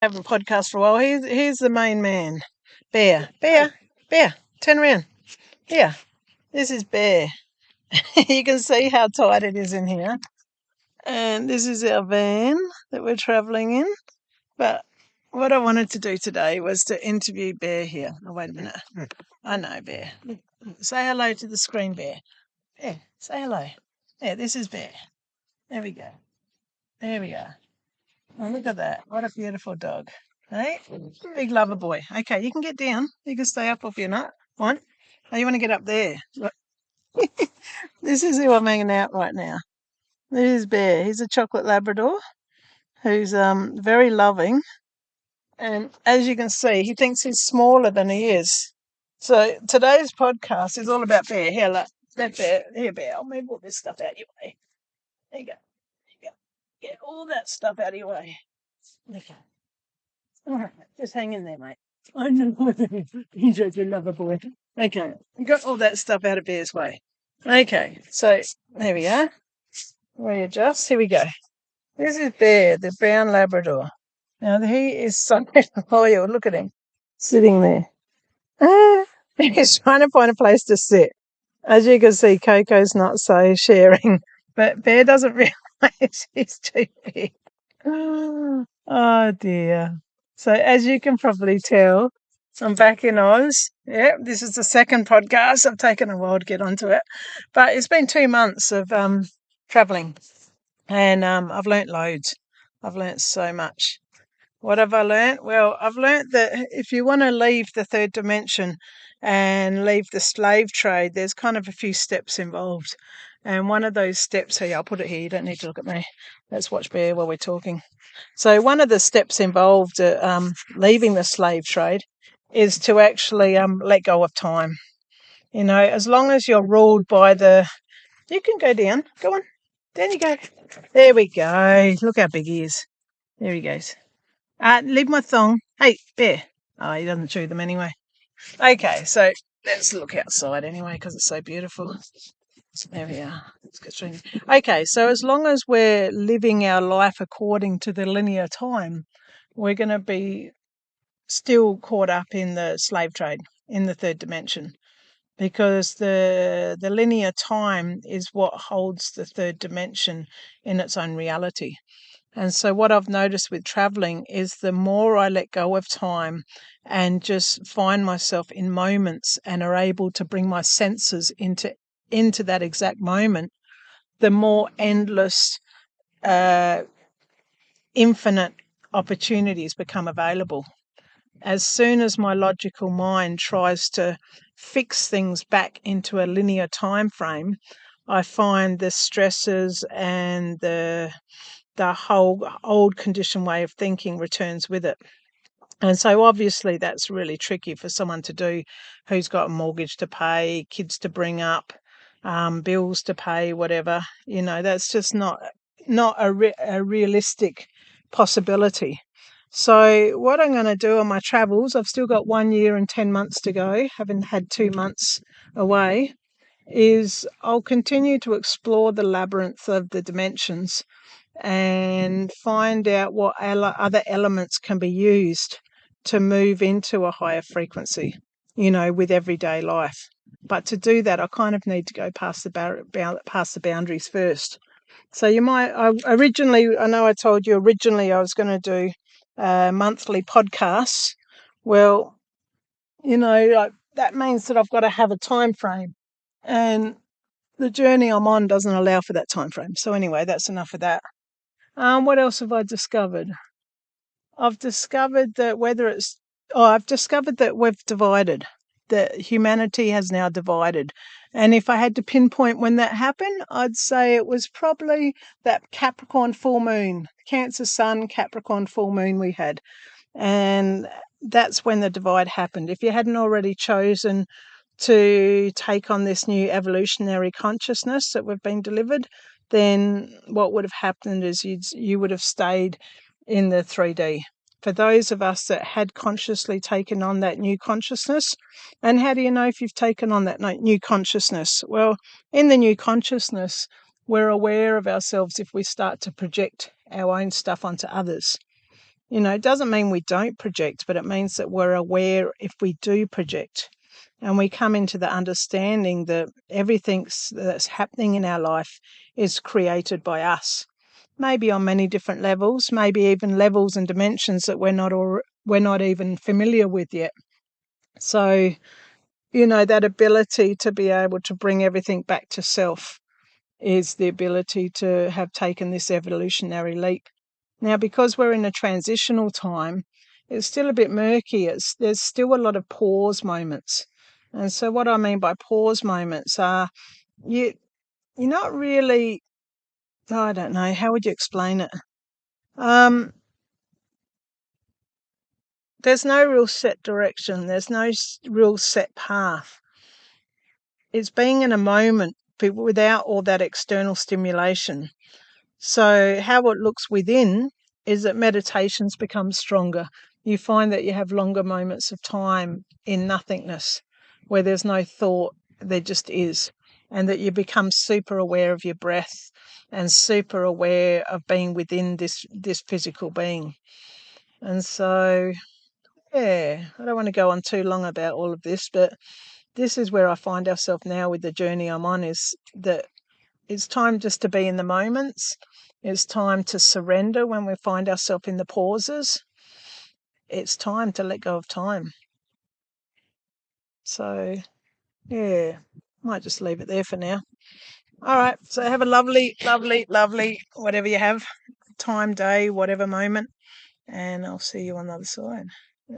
Haven't podcast for a while. Here's the main man, Bear. Bear. Turn around. Here. This is Bear. You can see how tight it is in here. And this is our van that we're travelling in. But what I wanted to do today was to interview Bear here. Oh, wait a minute. I know, Bear. Say hello to the screen, Bear. Yeah, say hello. Yeah, this is Bear. There we go. There we are. Oh, look at that. What a beautiful dog. Hey? Big lover boy. Okay, you can get down. You can stay up if you're not. One. Oh, you want to get up there. Look. This is who I'm hanging out right now. This is Bear. He's a chocolate Labrador who's very loving. And as you can see, he thinks he's smaller than he is. So today's podcast is all about Bear. Here, look. That Bear. Here, Bear. I'll move all this stuff out of your way. There you go. There you go. Get all that stuff out of your way. Okay. All right, just hang in there, mate. I know. He's such a lover boy. Okay, we got all that stuff out of Bear's way. Okay, so there we are. Readjust. Here we go. This is Bear, the brown Labrador. Now he is so loyal. Look at him sitting there. He's trying to find a place to sit. As you can see, Coco's not so sharing, but Bear doesn't realise he's too big. Oh dear. So as you can probably tell, I'm back in Oz. Yeah, this is the second podcast. I've taken a while to get onto it, but it's been 2 months of travelling, and I've learnt loads. I've learnt so much. What have I learnt? Well, I've learnt that if you want to leave the third dimension and leave the slave trade, there's kind of a few steps involved. And one of those steps here, I'll put it here, you don't need to look at me. Let's watch Bear while we're talking. So one of the steps involved leaving the slave trade is to actually let go of time. You know, as long as you're ruled by you can go down. Go on. Down you go. There we go. Look how big he is. There he goes. Leave my thong. Hey, Bear. Oh, he doesn't chew them anyway. Okay, so let's look outside anyway because it's so beautiful. There we are. Okay, so as long as we're living our life according to the linear time, we're going to be still caught up in the slave trade in the third dimension, because the linear time is what holds the third dimension in its own reality. And so what I've noticed with traveling is the more I let go of time and just find myself in moments and are able to bring my senses into that exact moment, the more endless, infinite opportunities become available. As soon as my logical mind tries to fix things back into a linear time frame, I find the stresses and the whole old conditioned way of thinking returns with it. And so obviously that's really tricky for someone to do who's got a mortgage to pay, kids to bring up, bills to pay, whatever. You know, that's just not a realistic possibility. So what I'm going to do on my travels, I've still got 1 year and 10 months to go, haven't had 2 months away, is I'll continue to explore the labyrinth of the dimensions and find out what other elements can be used to move into a higher frequency, you know, with everyday life. But to do that, I kind of need to go past the boundaries first. So I know I told you originally I was going to do monthly podcasts. Well, you know, that means that I've got to have a time frame, and the journey I'm on doesn't allow for that time frame. So anyway, that's enough of that. What else have I discovered? I've discovered that I've discovered that we've divided, that humanity has now divided. And if I had to pinpoint when that happened, I'd say it was probably that Capricorn full moon, Cancer sun, Capricorn full moon we had. And that's when the divide happened. If you hadn't already chosen to take on this new evolutionary consciousness that we've been delivered, then what would have happened is you would have stayed in the 3D. For those of us that had consciously taken on that new consciousness, and how do you know if you've taken on that new consciousness? Well, in the new consciousness, we're aware of ourselves if we start to project our own stuff onto others. It doesn't mean we don't project, but it means that we're aware if we do project. And we come into the understanding that everything that's happening in our life is created by us. Maybe on many different levels, maybe even levels and dimensions that we're not even familiar with yet. So, that ability to be able to bring everything back to self is the ability to have taken this evolutionary leap. Now, because we're in a transitional time, it's still a bit murky. There's still a lot of pause moments. And so what I mean by pause moments are you're not really, I don't know, how would you explain it? There's no real set direction. There's no real set path. It's being in a moment without all that external stimulation. So how it looks within is that meditations become stronger. You find that you have longer moments of time in nothingness where there's no thought, there just is. And that you become super aware of your breath and super aware of being within this physical being. And so, yeah, I don't want to go on too long about all of this, but this is where I find ourselves now with the journey I'm on, is that it's time just to be in the moments. It's time to surrender when we find ourselves in the pauses. It's time to let go of time. So, yeah, might just leave it there for now. All right. So have a lovely, lovely, lovely, whatever you have, time, day, whatever moment. And I'll see you on the other side.